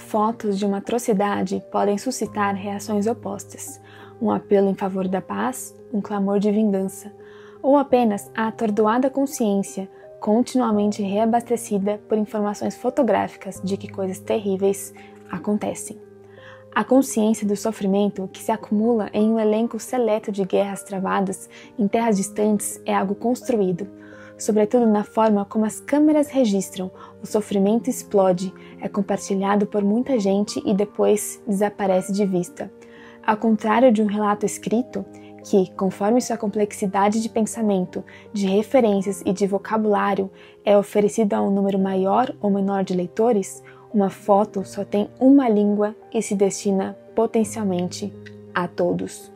Fotos de uma atrocidade podem suscitar reações opostas, um apelo em favor da paz, um clamor de vingança, ou apenas a atordoada consciência continuamente reabastecida por informações fotográficas de que coisas terríveis acontecem. A consciência do sofrimento que se acumula em um elenco seleto de guerras travadas em terras distantes é algo construído, sobretudo na forma como as câmeras registram. O sofrimento explode, é compartilhado por muita gente e depois desaparece de vista. Ao contrário de um relato escrito, que, conforme sua complexidade de pensamento, de referências e de vocabulário, é oferecido a um número maior ou menor de leitores, uma foto só tem uma língua e se destina potencialmente a todos.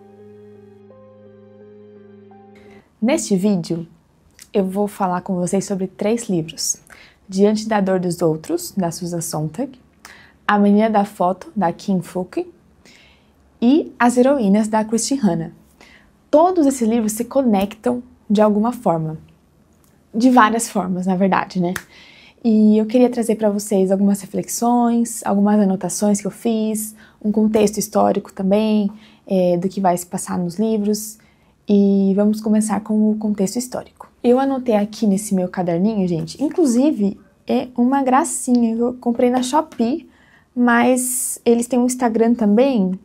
Neste vídeo, eu vou falar com vocês sobre 3 livros: Diante da Dor dos Outros, da Susan Sontag, A Menina da Foto, da Kim Phuc, e As Heroínas, da Christine Hanna. Todos esses livros se conectam de alguma forma, de várias formas, na verdade, né? E eu queria trazer para vocês algumas reflexões, algumas anotações que eu fiz, um contexto histórico também, do que vai se passar nos livros. E vamos começar com o contexto histórico. Eu anotei aqui nesse meu caderninho, gente, inclusive é uma gracinha, eu comprei na Shopee, mas eles têm um Instagram também,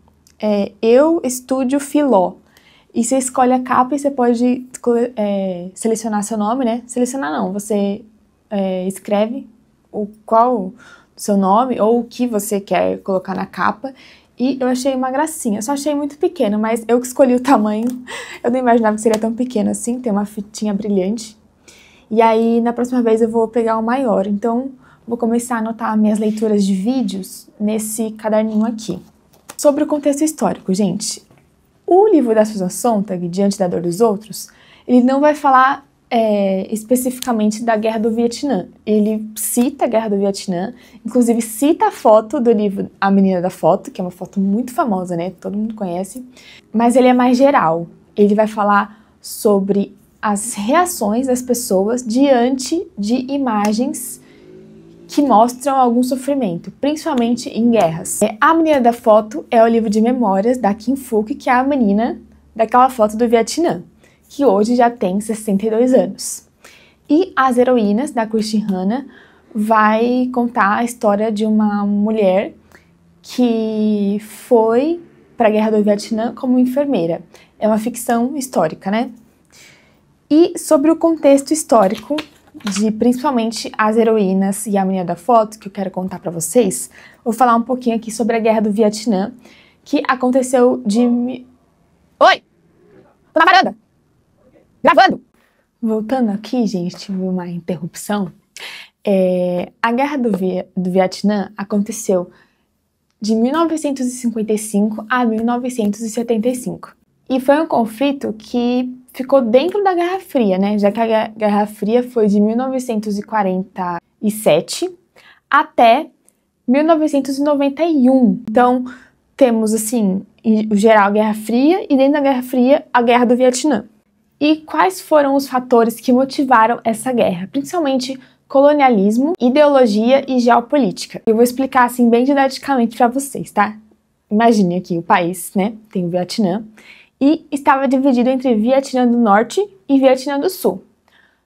Eu Estúdio Filó. E você escolhe a capa e você pode selecionar seu nome, né? Selecionar não, você escreve qual o seu nome ou o que você quer colocar na capa. E eu achei uma gracinha, só achei muito pequeno, mas eu que escolhi o tamanho. Eu não imaginava que seria tão pequeno assim, tem uma fitinha brilhante. E aí, na próxima vez eu vou pegar o maior. Então, vou começar a anotar minhas leituras de vídeos nesse caderninho aqui. Sobre o contexto histórico, gente. O livro da Susan Sontag, Diante da Dor dos Outros, ele não vai falar especificamente da Guerra do Vietnã. Ele cita a Guerra do Vietnã, inclusive cita a foto do livro A Menina da Foto, que é uma foto muito famosa, né? Todo mundo conhece. Mas ele é mais geral. Ele vai falar sobre as reações das pessoas diante de imagens que mostram algum sofrimento, principalmente em guerras. A Menina da Foto é o livro de memórias da Kim Phuc, que é a menina daquela foto do Vietnã, que hoje já tem 62 anos. E As Heroínas, da Christine Hanna, vai contar a história de uma mulher que foi para a Guerra do Vietnã como enfermeira. É uma ficção histórica, né? E sobre o contexto histórico de principalmente As Heroínas e A Menina da Foto, que eu quero contar para vocês, vou falar um pouquinho aqui sobre a Guerra do Vietnã, que aconteceu de... Oi! Tô na varanda! Gravando! Voltando aqui, gente, tive uma interrupção. A Guerra do Vietnã aconteceu de 1955 a 1975. E foi um conflito que ficou dentro da Guerra Fria, né? Já que a Guerra Fria foi de 1947 até 1991. Então, temos, assim, em geral, a Guerra Fria e dentro da Guerra Fria, a Guerra do Vietnã. E quais foram os fatores que motivaram essa guerra? Principalmente colonialismo, ideologia e geopolítica. Eu vou explicar assim bem didaticamente para vocês, tá? Imagine aqui o país, né? Tem o Vietnã e estava dividido entre Vietnã do Norte e Vietnã do Sul.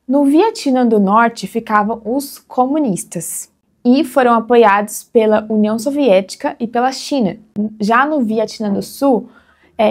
No Vietnã do Norte ficavam os comunistas e foram apoiados pela União Soviética e pela China. Já no Vietnã do Sul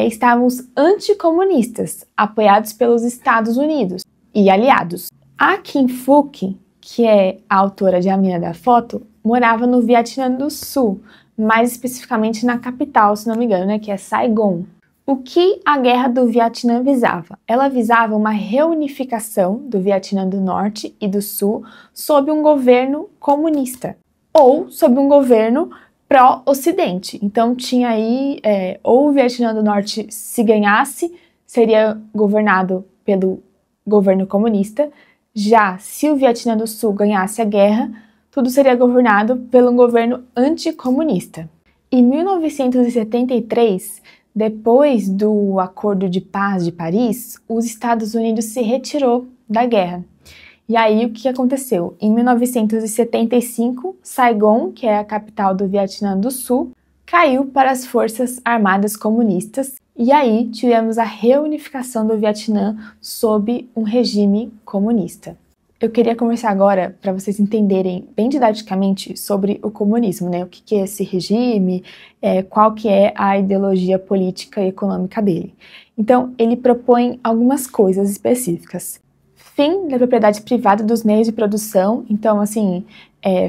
estavam os anticomunistas, apoiados pelos Estados Unidos e aliados. A Kim Phuc, que é a autora de A Menina da Foto, morava no Vietnã do Sul, mais especificamente na capital, se não me engano, né, que é Saigon. O que a Guerra do Vietnã visava? Ela visava uma reunificação do Vietnã do Norte e do Sul sob um governo comunista, ou sob um governo pró-Ocidente. Então tinha aí, ou o Vietnã do Norte, se ganhasse, seria governado pelo governo comunista. Já se o Vietnã do Sul ganhasse a guerra, tudo seria governado pelo governo anticomunista. Em 1973, depois do Acordo de Paz de Paris, os Estados Unidos se retirou da guerra. E aí, o que aconteceu? Em 1975, Saigon, que é a capital do Vietnã do Sul, caiu para as forças armadas comunistas. E aí, tivemos a reunificação do Vietnã sob um regime comunista. Eu queria conversar agora para vocês entenderem bem didaticamente sobre o comunismo, né? O que é esse regime, qual que é a ideologia política e econômica dele. Então, ele propõe algumas coisas específicas. Fim da propriedade privada dos meios de produção, então, assim,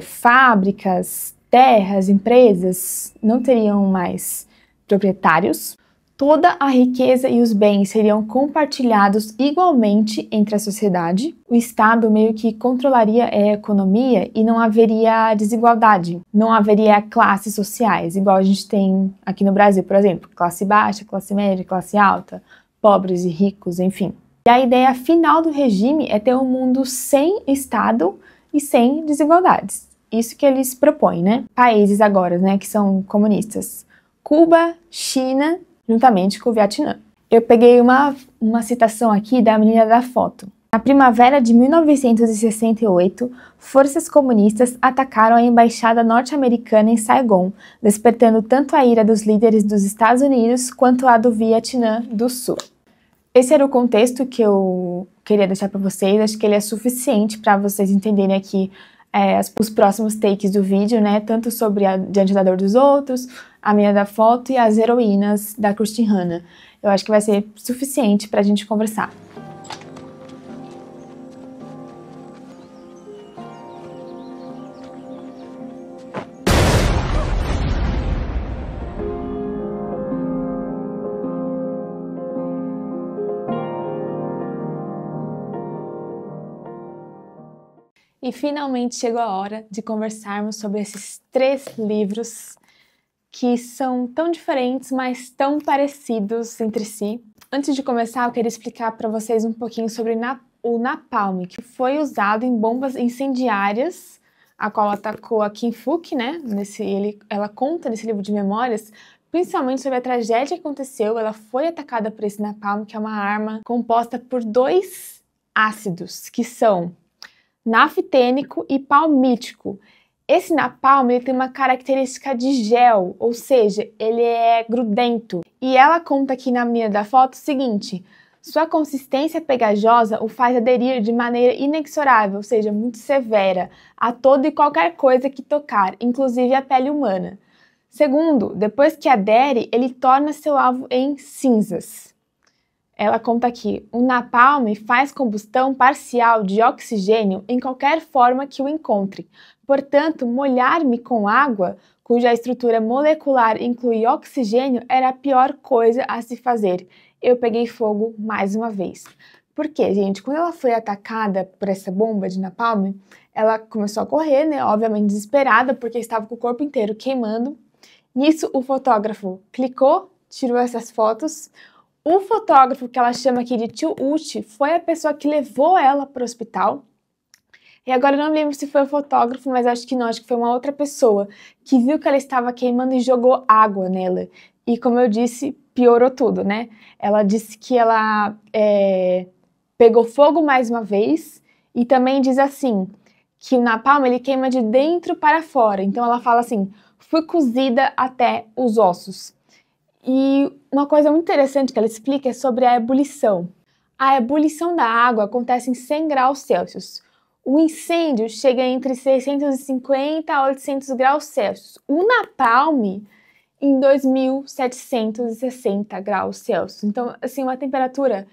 fábricas, terras, empresas não teriam mais proprietários. Toda a riqueza e os bens seriam compartilhados igualmente entre a sociedade. O Estado meio que controlaria a economia e não haveria desigualdade. Não haveria classes sociais, igual a gente tem aqui no Brasil, por exemplo. Classe baixa, classe média, classe alta, pobres e ricos, enfim. E a ideia final do regime é ter um mundo sem Estado e sem desigualdades. Isso que eles propõem, né? Países agora, né, que são comunistas. Cuba, China, juntamente com o Vietnã. Eu peguei uma citação aqui da menina da foto. Na primavera de 1968, forças comunistas atacaram a embaixada norte-americana em Saigon, despertando tanto a ira dos líderes dos Estados Unidos quanto a do Vietnã do Sul. Esse era o contexto que eu queria deixar para vocês. Acho que ele é suficiente para vocês entenderem aqui os próximos takes do vídeo, né? Tanto sobre a Diante da Dor dos Outros, a menina da foto e as heroínas da Christine Hanna. Eu acho que vai ser suficiente para a gente conversar. E finalmente chegou a hora de conversarmos sobre esses 3 livros que são tão diferentes, mas tão parecidos entre si. Antes de começar, eu queria explicar para vocês um pouquinho sobre o napalm, que foi usado em bombas incendiárias, a qual atacou a Kim Phuc, né? Ela conta nesse livro de memórias, principalmente sobre a tragédia que aconteceu. Ela foi atacada por esse napalm, que é uma arma composta por 2 ácidos, que são naftênico e palmítico. Esse napalm ele tem uma característica de gel, ou seja, ele é grudento. E ela conta aqui na menina da foto o seguinte: sua consistência pegajosa o faz aderir de maneira inexorável, ou seja, muito severa, a toda e qualquer coisa que tocar, inclusive a pele humana. Segundo, depois que adere, ele torna seu alvo em cinzas. Ela conta aqui: o napalm faz combustão parcial de oxigênio em qualquer forma que o encontre. Portanto, molhar-me com água, cuja estrutura molecular inclui oxigênio, era a pior coisa a se fazer. Eu peguei fogo mais uma vez. Por quê, gente? Quando ela foi atacada por essa bomba de napalm, ela começou a correr, né? Obviamente desesperada, porque estava com o corpo inteiro queimando. Nisso, o fotógrafo clicou, tirou essas fotos. O fotógrafo, que ela chama aqui de tio Uchi, foi a pessoa que levou ela para o hospital. E agora eu não lembro se foi o fotógrafo, mas acho que não, acho que foi uma outra pessoa que viu que ela estava queimando e jogou água nela. E como eu disse, piorou tudo, né? Ela disse que ela pegou fogo mais uma vez e também diz assim, que o napalm ele queima de dentro para fora. Então ela fala assim: fui cozida até os ossos. E uma coisa muito interessante que ela explica é sobre a ebulição. A ebulição da água acontece em 100 graus Celsius. O incêndio chega entre 650 a 800 graus Celsius. O napalm em 2.760 graus Celsius. Então, assim, uma temperatura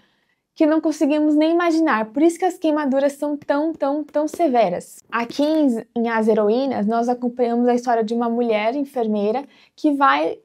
que não conseguimos nem imaginar. Por isso que as queimaduras são tão severas. Aqui em As Heroínas, nós acompanhamos a história de uma mulher enfermeira que vai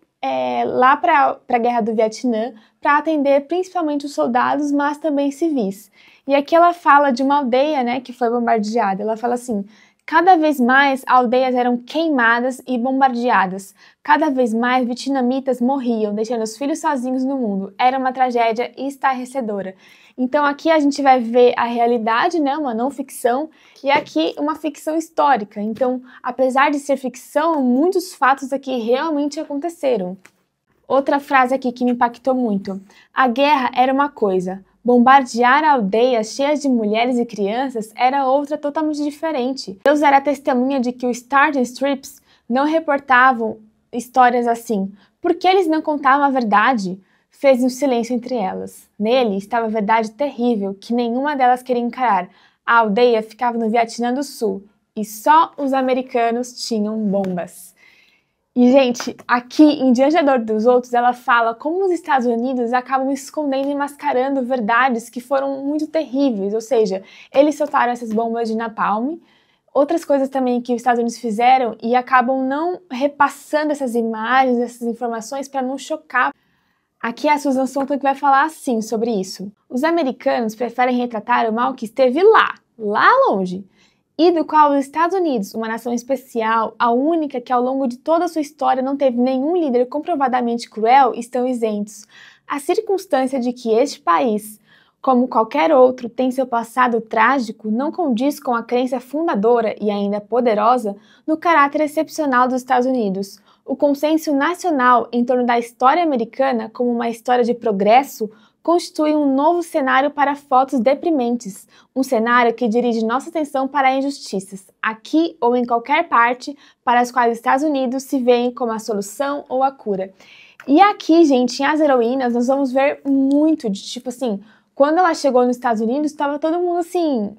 lá para a Guerra do Vietnã para atender principalmente os soldados, mas também civis. E aqui ela fala de uma aldeia, né, que foi bombardeada. Ela fala assim: cada vez mais aldeias eram queimadas e bombardeadas. Cada vez mais vietnamitas morriam, deixando os filhos sozinhos no mundo. Era uma tragédia estarrecedora. Então aqui a gente vai ver a realidade, né, uma não ficção, e aqui uma ficção histórica. Então, apesar de ser ficção, muitos fatos aqui realmente aconteceram. Outra frase aqui que me impactou muito: a guerra era uma coisa, Bombardear aldeias cheias de mulheres e crianças era outra totalmente diferente. Deus era testemunha de que os Stars and Strips não reportavam histórias assim, porque eles não contavam a verdade. Fez um silêncio entre elas. Nele estava a verdade terrível que nenhuma delas queria encarar. A aldeia ficava no Vietnã do Sul e só os americanos tinham bombas. E, gente, aqui em Diante da Dor dos Outros, ela fala como os Estados Unidos acabam escondendo e mascarando verdades que foram muito terríveis. Ou seja, eles soltaram essas bombas de napalm, outras coisas também que os Estados Unidos fizeram e acabam não repassando essas imagens, essas informações para não chocar. Aqui a Susan Sontag vai falar assim sobre isso. Os americanos preferem retratar o mal que esteve lá longe, e do qual os Estados Unidos, uma nação especial, a única que ao longo de toda a sua história não teve nenhum líder comprovadamente cruel, estão isentos. A circunstância de que este país, como qualquer outro, tem seu passado trágico, não condiz com a crença fundadora e ainda poderosa no caráter excepcional dos Estados Unidos. O consenso nacional em torno da história americana como uma história de progresso constitui um novo cenário para fotos deprimentes, um cenário que dirige nossa atenção para injustiças, aqui ou em qualquer parte, para as quais os Estados Unidos se veem como a solução ou a cura. E aqui, gente, em As Heroínas, nós vamos ver muito de, tipo assim, quando ela chegou nos Estados Unidos, estava todo mundo assim,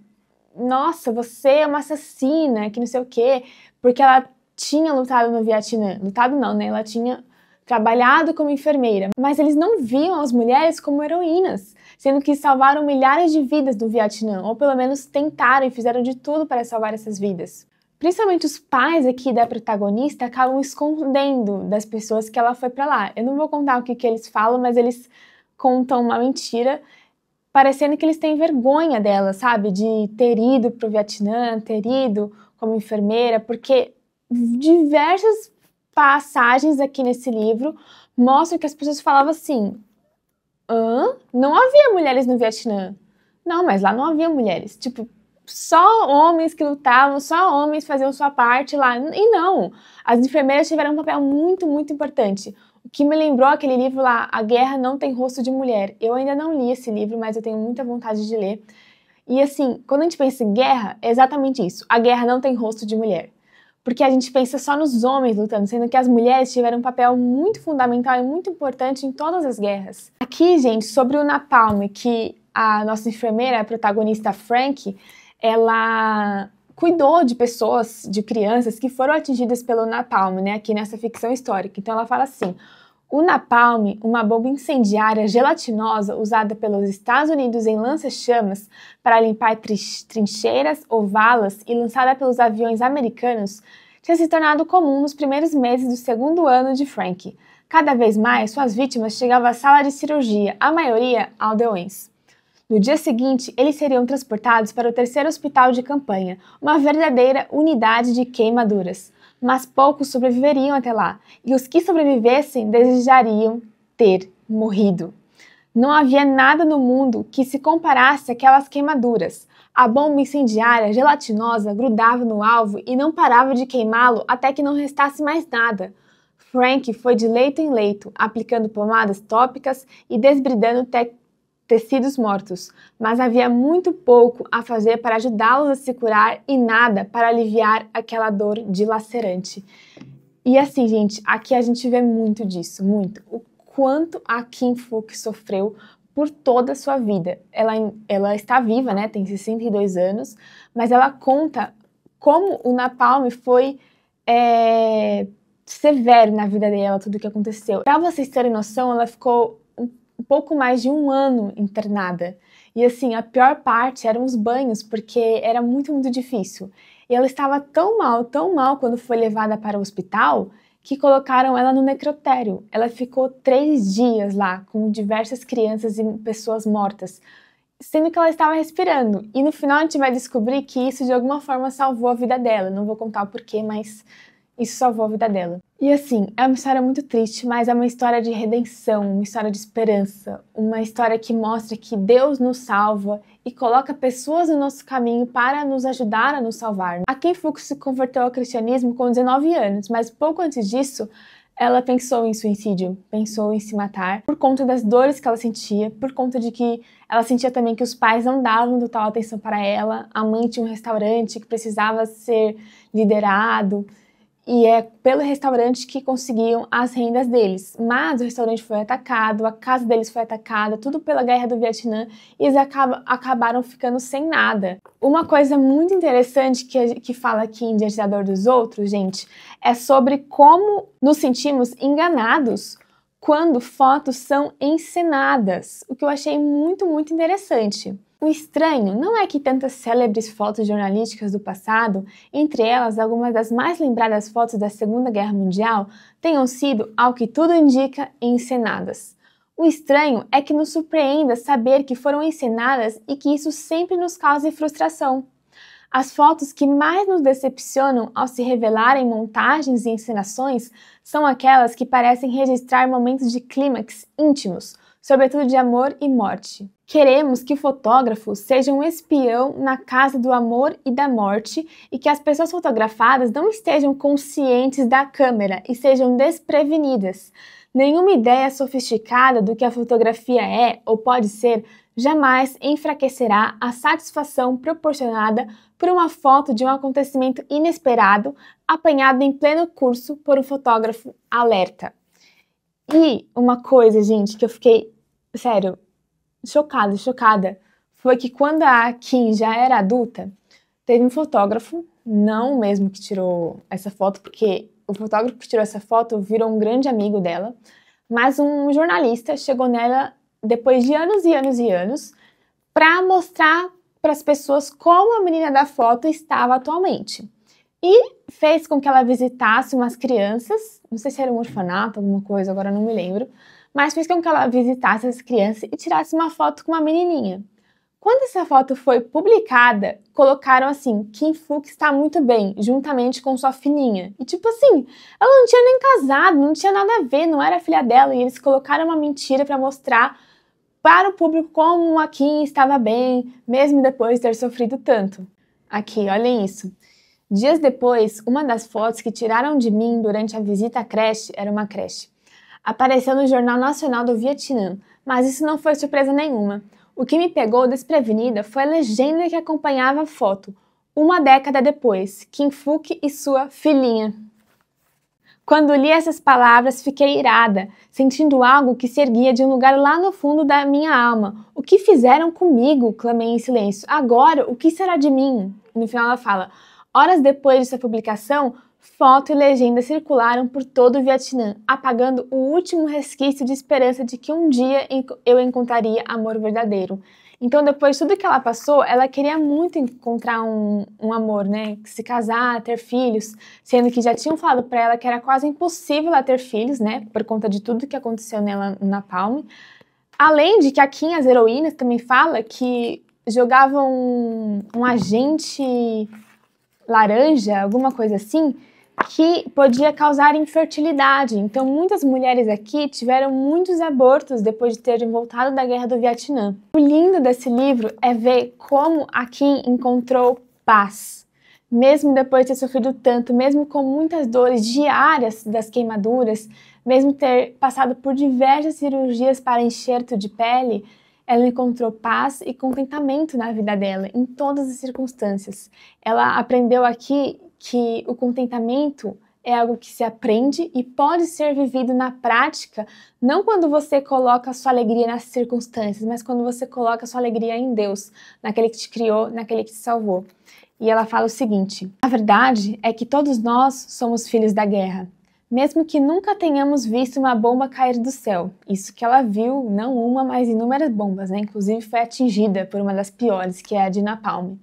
nossa, você é uma assassina, que não sei o quê, porque ela tinha lutado no Vietnã. Lutado não, né? Ela tinha trabalhado como enfermeira, mas eles não viam as mulheres como heroínas, sendo que salvaram milhares de vidas no Vietnã, ou pelo menos tentaram e fizeram de tudo para salvar essas vidas. Principalmente os pais aqui da protagonista acabam escondendo das pessoas que ela foi para lá. Eu não vou contar o que eles falam, mas eles contam uma mentira, parecendo que eles têm vergonha dela, sabe? De ter ido pro Vietnã, ter ido como enfermeira, porque diversas passagens aqui nesse livro mostram que as pessoas falavam assim: não havia mulheres no Vietnã. Não, mas lá não havia mulheres. Tipo, só homens que lutavam, só homens faziam sua parte lá. E não, as enfermeiras tiveram um papel muito, muito importante. O que me lembrou aquele livro lá, A Guerra Não Tem Rosto de Mulher. Eu ainda não li esse livro, mas eu tenho muita vontade de ler. E assim, quando a gente pensa em guerra, é exatamente isso. A guerra não tem rosto de mulher. Porque a gente pensa só nos homens lutando, sendo que as mulheres tiveram um papel muito fundamental e muito importante em todas as guerras. Aqui, gente, sobre o napalm, que a nossa enfermeira, a protagonista Frank, ela cuidou de pessoas, de crianças que foram atingidas pelo napalm, né, aqui nessa ficção histórica. Então ela fala assim: o napalm, uma bomba incendiária gelatinosa usada pelos Estados Unidos em lança-chamas para limpar trincheiras ou valas e lançada pelos aviões americanos, tinha se tornado comum nos primeiros meses do segundo ano de Frank. Cada vez mais, suas vítimas chegavam à sala de cirurgia, a maioria aldeões. No dia seguinte, eles seriam transportados para o terceiro hospital de campanha, uma verdadeira unidade de queimaduras. Mas poucos sobreviveriam até lá, e os que sobrevivessem desejariam ter morrido. Não havia nada no mundo que se comparasse àquelas queimaduras. A bomba incendiária gelatinosa grudava no alvo e não parava de queimá-lo até que não restasse mais nada. Frank foi de leito em leito, aplicando pomadas tópicas e desbridando tecidos mortos, mas havia muito pouco a fazer para ajudá-los a se curar e nada para aliviar aquela dor dilacerante. E assim, gente, aqui a gente vê muito disso, muito. O quanto a Kim Phuc sofreu por toda a sua vida. Ela está viva, né? Tem 62 anos, mas ela conta como o napalm foi severo na vida dela, tudo o que aconteceu. Para vocês terem noção, ela ficou um pouco mais de um ano internada. E assim, a pior parte eram os banhos, porque era muito, muito difícil. E ela estava tão mal quando foi levada para o hospital, que colocaram ela no necrotério. Ela ficou 3 dias lá, com diversas crianças e pessoas mortas, sendo que ela estava respirando. E no final a gente vai descobrir que isso de alguma forma salvou a vida dela. Não vou contar o porquê, mas isso salvou a vida dela. E assim, é uma história muito triste, mas é uma história de redenção, uma história de esperança, uma história que mostra que Deus nos salva e coloca pessoas no nosso caminho para nos ajudar a nos salvar. A Kim Phuc se converteu ao cristianismo com 19 anos, mas pouco antes disso, ela pensou em suicídio, pensou em se matar, por conta das dores que ela sentia, por conta de que ela sentia também que os pais não davam total atenção para ela, a mãe tinha um restaurante que precisava ser liderado, e é pelo restaurante que conseguiam as rendas deles. Mas o restaurante foi atacado, a casa deles foi atacada, tudo pela guerra do Vietnã, e eles acabaram ficando sem nada. Uma coisa muito interessante que fala aqui em Diante da Dor dos Outros, gente, é sobre como nos sentimos enganados quando fotos são encenadas, o que eu achei muito, muito interessante. O estranho não é que tantas célebres fotos jornalísticas do passado, entre elas algumas das mais lembradas fotos da Segunda Guerra Mundial, tenham sido, ao que tudo indica, encenadas. O estranho é que nos surpreenda saber que foram encenadas e que isso sempre nos cause frustração. As fotos que mais nos decepcionam ao se revelarem montagens e encenações são aquelas que parecem registrar momentos de clímax íntimos, sobretudo de amor e morte. Queremos que o fotógrafo seja um espião na casa do amor e da morte e que as pessoas fotografadas não estejam conscientes da câmera e sejam desprevenidas. Nenhuma ideia sofisticada do que a fotografia é ou pode ser jamais enfraquecerá a satisfação proporcionada por uma foto de um acontecimento inesperado apanhado em pleno curso por um fotógrafo alerta. E uma coisa, gente, que eu fiquei, sério, chocada, foi que quando a Kim já era adulta, teve um fotógrafo, não o mesmo que tirou essa foto, porque o fotógrafo que tirou essa foto virou um grande amigo dela, mas um jornalista chegou nela depois de anos e anos e anos para mostrar para as pessoas como a menina da foto estava atualmente. E fez com que ela visitasse umas crianças, não sei se era um orfanato, alguma coisa, agora não me lembro, mas fez com que ela visitasse as crianças e tirasse uma foto com uma menininha. Quando essa foto foi publicada, colocaram assim, Kim Phuc está muito bem, juntamente com sua filhinha. E tipo assim, ela não tinha nem casado, não tinha nada a ver, não era filha dela, e eles colocaram uma mentira para mostrar para o público como a Kim estava bem, mesmo depois de ter sofrido tanto. Aqui, olhem isso. Dias depois, uma das fotos que tiraram de mim durante a visita à creche era uma creche. Apareceu no Jornal Nacional do Vietnã, mas isso não foi surpresa nenhuma. O que me pegou desprevenida foi a legenda que acompanhava a foto. Uma década depois, Kim Phuc e sua filhinha. Quando li essas palavras, fiquei irada, sentindo algo que se erguia de um lugar lá no fundo da minha alma. O que fizeram comigo? Clamei em silêncio. Agora, o que será de mim? No final ela fala, horas depois de sua publicação, foto e legenda circularam por todo o Vietnã, apagando o último resquício de esperança de que um dia eu encontraria amor verdadeiro. Então, depois de tudo que ela passou, ela queria muito encontrar um amor, né? Se casar, ter filhos, sendo que já tinham falado para ela que era quase impossível ela ter filhos, né? Por conta de tudo que aconteceu nela no Napalm. Além de que a Kim, as heroínas, também fala que jogavam um agente laranja, alguma coisa assim, que podia causar infertilidade. Então, muitas mulheres aqui tiveram muitos abortos depois de terem voltado da Guerra do Vietnã. O lindo desse livro é ver como a Kim encontrou paz. Mesmo depois de ter sofrido tanto, mesmo com muitas dores diárias das queimaduras, mesmo ter passado por diversas cirurgias para enxerto de pele, ela encontrou paz e contentamento na vida dela, em todas as circunstâncias. Ela aprendeu aqui que o contentamento é algo que se aprende e pode ser vivido na prática, não quando você coloca a sua alegria nas circunstâncias, mas quando você coloca a sua alegria em Deus, naquele que te criou, naquele que te salvou. E ela fala o seguinte, a verdade é que todos nós somos filhos da guerra, mesmo que nunca tenhamos visto uma bomba cair do céu. Isso que ela viu, não uma, mas inúmeras bombas, né? Inclusive foi atingida por uma das piores, que é a de Napalm.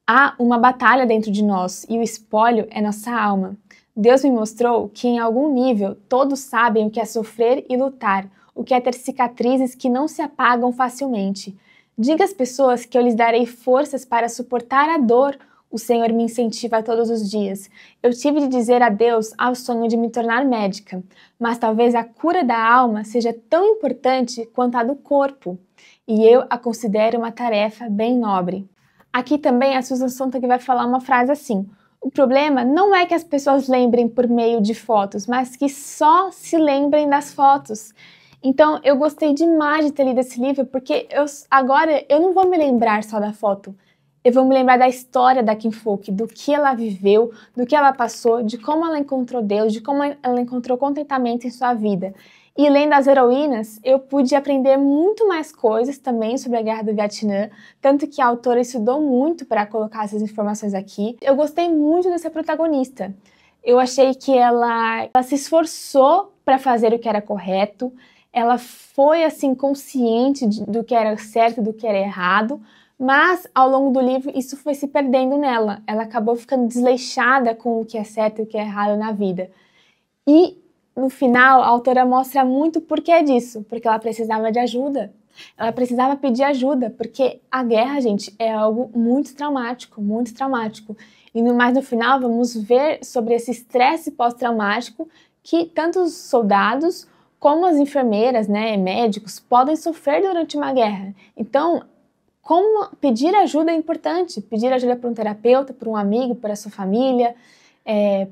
Há uma batalha dentro de nós e o espólio é nossa alma. Deus me mostrou que em algum nível todos sabem o que é sofrer e lutar, o que é ter cicatrizes que não se apagam facilmente. Diga às pessoas que eu lhes darei forças para suportar a dor O Senhor me incentiva todos os dias. Eu tive de dizer adeus ao sonho de me tornar médica, mas talvez a cura da alma seja tão importante quanto a do corpo, e eu a considero uma tarefa bem nobre. Aqui também a Susan Sontag vai falar uma frase assim: o problema não é que as pessoas lembrem por meio de fotos, mas que só se lembrem das fotos. Então eu gostei demais de ter lido esse livro, porque agora eu não vou me lembrar só da foto. Eu vou me lembrar da história da Kim Phuc, do que ela viveu, do que ela passou, de como ela encontrou Deus, de como ela encontrou contentamento em sua vida. E lendo as heroínas, eu pude aprender muito mais coisas também sobre a Guerra do Vietnã, tanto que a autora estudou muito para colocar essas informações aqui. Eu gostei muito dessa protagonista. Eu achei que ela se esforçou para fazer o que era correto, ela foi assim consciente do que era certo e do que era errado, mas ao longo do livro isso foi se perdendo nela. Ela acabou ficando desleixada com o que é certo e o que é errado na vida. E no final a autora mostra muito o porquê disso, porque ela precisava de ajuda. Ela precisava pedir ajuda, porque a guerra, gente, é algo muito traumático, muito traumático. E mais no final vamos ver sobre esse estresse pós-traumático que tanto os soldados como as enfermeiras, né, médicos, podem sofrer durante uma guerra. Então, como pedir ajuda é importante. Pedir ajuda para um terapeuta, para um amigo, para a sua família,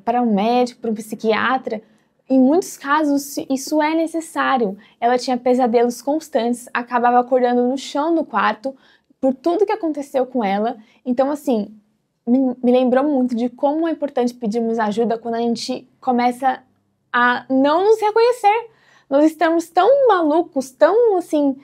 para um médico, para um psiquiatra. Em muitos casos, isso é necessário. Ela tinha pesadelos constantes, acabava acordando no chão do quarto por tudo que aconteceu com ela. Então, assim, me lembrou muito de como é importante pedirmos ajuda quando a gente começa a não nos reconhecer. Nós estamos tão malucos, tão, assim,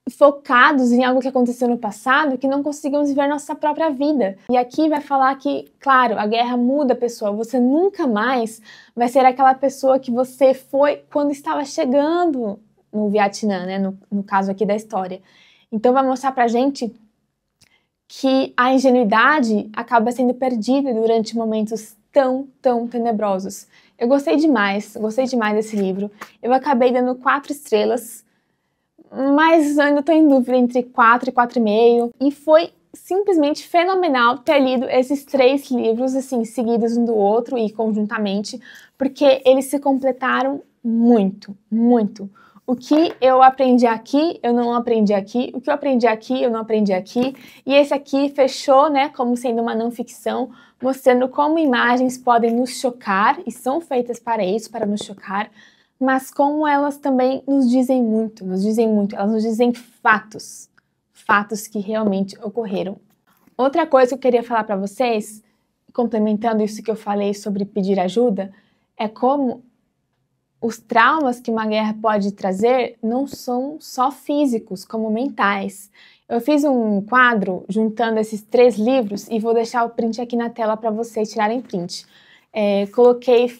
focados em algo que aconteceu no passado que não conseguimos viver nossa própria vida. E aqui vai falar que, claro, a guerra muda a pessoa. Você nunca mais vai ser aquela pessoa que você foi quando estava chegando no Vietnã, né? No caso aqui da história. Então vai mostrar pra gente que a ingenuidade acaba sendo perdida durante momentos tão tenebrosos. Eu gostei demais desse livro. Eu acabei dando 4 estrelas, mas eu ainda estou em dúvida entre 4 e 4,5. E foi simplesmente fenomenal ter lido esses 3 livros, assim, seguidos um do outro e conjuntamente, porque eles se completaram muito. O que eu aprendi aqui, eu não aprendi aqui. O que eu aprendi aqui, eu não aprendi aqui. E esse aqui fechou, né, como sendo uma não ficção, mostrando como imagens podem nos chocar, e são feitas para isso, para nos chocar, mas como elas também nos dizem muito, elas nos dizem fatos que realmente ocorreram. Outra coisa que eu queria falar para vocês, complementando isso que eu falei sobre pedir ajuda, é como os traumas que uma guerra pode trazer não são só físicos, como mentais. Eu fiz um quadro juntando esses 3 livros e vou deixar o print aqui na tela para vocês tirarem print. Coloquei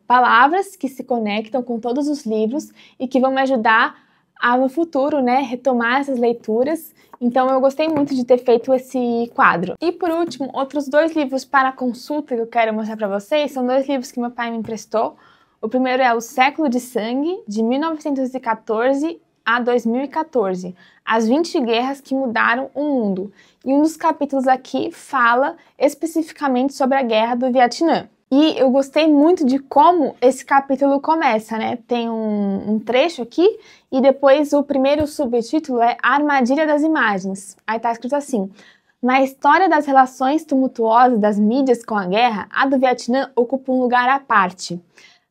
palavras que se conectam com todos os livros e que vão me ajudar a, no futuro, né, retomar essas leituras. Então eu gostei muito de ter feito esse quadro. E por último, outros 2 livros para consulta que eu quero mostrar para vocês são 2 livros que meu pai me emprestou. O primeiro é O Século de Sangue, de 1914 a 2014, as 20 guerras que mudaram o mundo. E um dos capítulos aqui fala especificamente sobre a Guerra do Vietnã. E eu gostei muito de como esse capítulo começa, né? Tem um trecho aqui e depois o primeiro subtítulo é A Armadilha das Imagens. Aí tá escrito assim: na história das relações tumultuosas das mídias com a guerra, a do Vietnã ocupa um lugar à parte.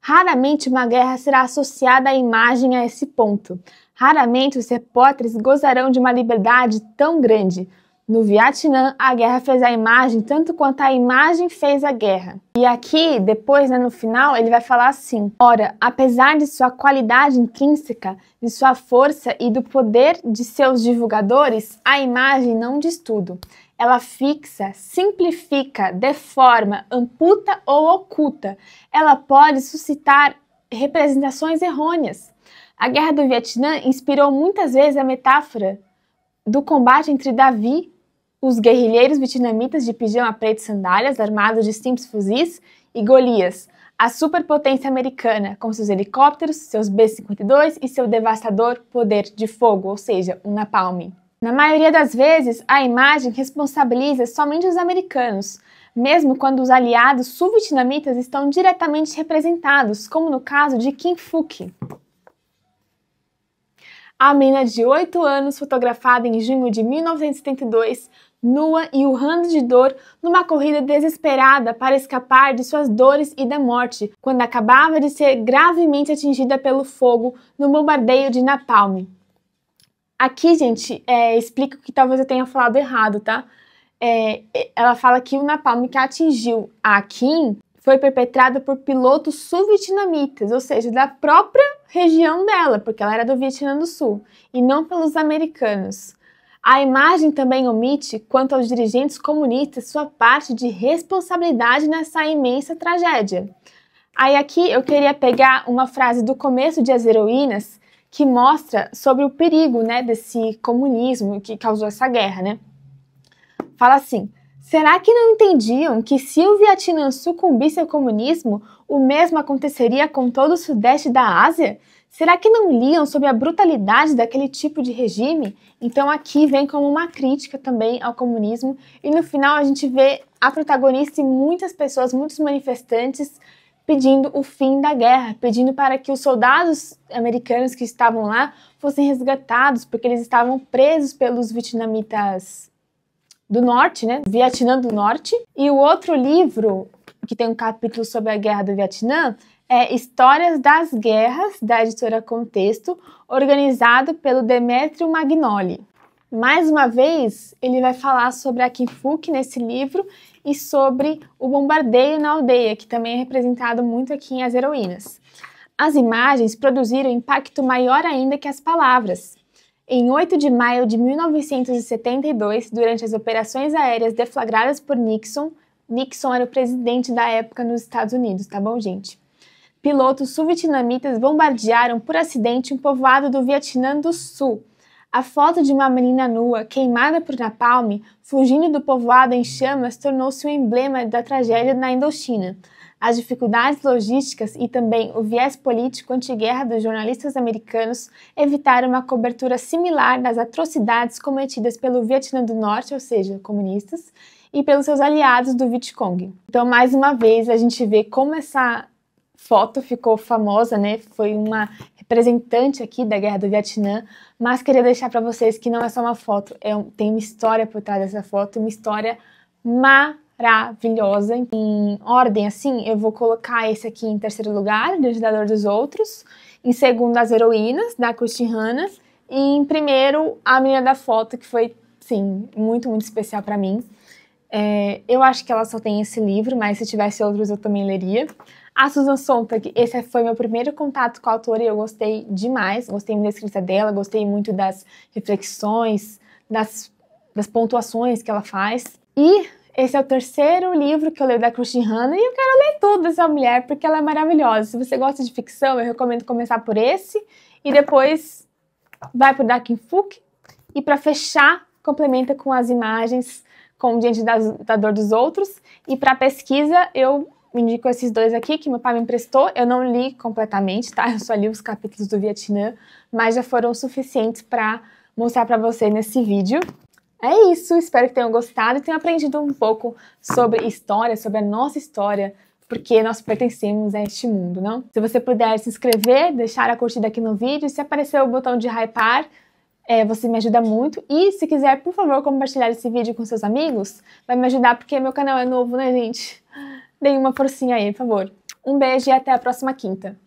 Raramente uma guerra será associada à imagem a esse ponto. Raramente os repórteres gozarão de uma liberdade tão grande. No Vietnã, a guerra fez a imagem tanto quanto a imagem fez a guerra. E aqui, depois, né, no final, ele vai falar assim: ora, apesar de sua qualidade intrínseca, de sua força e do poder de seus divulgadores, a imagem não diz tudo. Ela fixa, simplifica, deforma, amputa ou oculta. Ela pode suscitar representações errôneas. A Guerra do Vietnã inspirou muitas vezes a metáfora do combate entre Davi, os guerrilheiros vietnamitas de pijama preto e sandálias, armados de simples fuzis, e Golias, a superpotência americana, com seus helicópteros, seus B-52 e seu devastador poder de fogo, ou seja, um napalm. Na maioria das vezes, a imagem responsabiliza somente os americanos, mesmo quando os aliados sul-vietnamitas estão diretamente representados, como no caso de Kim Phuc. A menina de 8 anos, fotografada em junho de 1972, nua e urrando de dor numa corrida desesperada para escapar de suas dores e da morte, quando acabava de ser gravemente atingida pelo fogo no bombardeio de Napalm. Aqui, gente, explico que talvez eu tenha falado errado, tá? Ela fala que o napalm que atingiu a Kim foi perpetrado por pilotos sul-vietnamitas, ou seja, da própria região dela, porque ela era do Vietnã do Sul, e não pelos americanos. A imagem também omite, quanto aos dirigentes comunistas, sua parte de responsabilidade nessa imensa tragédia. Aí aqui eu queria pegar uma frase do começo de As Heroínas, que mostra sobre o perigo, né, desse comunismo que causou essa guerra, né? Fala assim: será que não entendiam que se o Vietnã sucumbisse ao comunismo, o mesmo aconteceria com todo o sudeste da Ásia? Será que não liam sobre a brutalidade daquele tipo de regime? Então aqui vem como uma crítica também ao comunismo, e no final a gente vê a protagonista e muitas pessoas, muitos manifestantes, pedindo o fim da guerra, pedindo para que os soldados americanos que estavam lá fossem resgatados, porque eles estavam presos pelos vietnamitas do norte, né? Vietnã do Norte. E o outro livro, que tem um capítulo sobre a Guerra do Vietnã, é Histórias das Guerras, da editora Contexto, organizado pelo Demetrio Magnoli. Mais uma vez, ele vai falar sobre a Kim Phuc nesse livro e sobre o bombardeio na aldeia, que também é representado muito aqui em As Heroínas. As imagens produziram impacto maior ainda que as palavras. Em 8 de maio de 1972, durante as operações aéreas deflagradas por Nixon era o presidente da época nos Estados Unidos, tá bom, gente? Pilotos sul-vietnamitas bombardearam por acidente um povoado do Vietnã do Sul. A foto de uma menina nua, queimada por napalm, fugindo do povoado em chamas, tornou-se um emblema da tragédia na Indochina. As dificuldades logísticas e também o viés político anti-guerra dos jornalistas americanos evitaram uma cobertura similar das atrocidades cometidas pelo Vietnã do Norte, ou seja, comunistas, e pelos seus aliados do Vietcong. Então, mais uma vez, a gente vê como essa foto ficou famosa, né? Foi uma representante aqui da Guerra do Vietnã, mas queria deixar para vocês que não é só uma foto, tem uma história por trás dessa foto, uma história maravilhosa. Em ordem, assim, eu vou colocar esse aqui em terceiro lugar, Diante da Dor dos Outros, em segundo, As Heroínas, da Christine Hanna, e em primeiro, A Menina da Foto, que foi, sim, muito, muito especial para mim. Eu acho que ela só tem esse livro, mas se tivesse outros eu também leria. A Susan Sontag, esse foi meu primeiro contato com a autora e eu gostei demais, gostei muito da escrita dela, gostei muito das reflexões, das pontuações que ela faz. E esse é o terceiro livro que eu leio da Christine Hanna e eu quero ler tudo dessa mulher porque ela é maravilhosa. Se você gosta de ficção, eu recomendo começar por esse e depois vai por da Kim Phuc e para fechar, complementa com as imagens com Diante da Dor dos Outros. E para pesquisa, eu indico esses dois aqui que meu pai me emprestou. Eu não li completamente, tá? Eu só li os capítulos do Vietnã, mas já foram suficientes para mostrar para você nesse vídeo. É isso, espero que tenham gostado e tenham aprendido um pouco sobre história, sobre a nossa história, porque nós pertencemos a este mundo, não? Se você puder se inscrever, deixar a curtida aqui no vídeo, se aparecer o botão de hypar, você me ajuda muito. E se quiser, por favor, compartilhar esse vídeo com seus amigos, vai me ajudar porque meu canal é novo, né, gente? Deem uma forcinha aí, por favor. Um beijo e até a próxima quinta.